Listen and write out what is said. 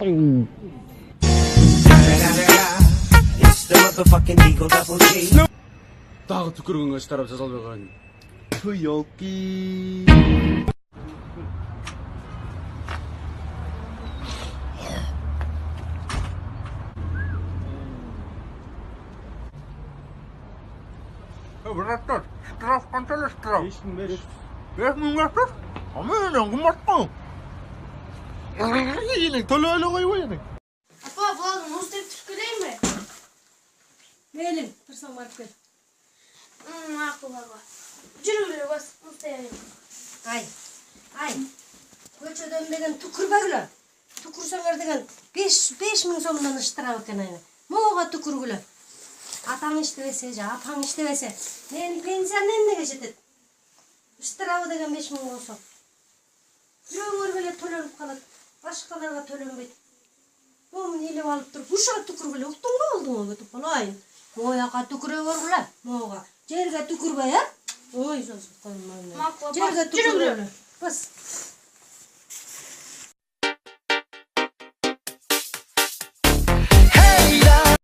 It's the motherfucking Eagle Double G. дағы түкіргін қаш тарап жазалбаған. 그 여기 Бұраттар, штраф қаншалы штраф? 5000 береді. 5000 штраф? Амен, қымбатты. Енек, төлөйлі қой ойны. Апа, бұлардың мұз деп түшкілейін бе? Мейлің, тұрсаң барып кел. Мақұл аға. Жүргілі бас, мұз deyayım. Ay, көчөдөн деген түкүрбөгүлө. Түкүрсөңөр деген 5000 сомдон ыштырабы экен айна. Моого түкүргүлө. Атаң иштебесе, апаң иштебесе, менин пенсиям эмнеге жетет? Ыштырабы деген 5000 болсо. Бирөөңөргө эле төлөнүп калат, башкаларга төлөнбөйт. Момун илип алып туруп, ушуга түкүргүлө, уктуңбу болдуңбу кетип калайын. Мояка түкүрө көргүлө, моога. Жерге түкүрбөй, а? Ой, сос коймойм. Мақұл апа, Жерге түкүргүлө. Бас. Hey, love.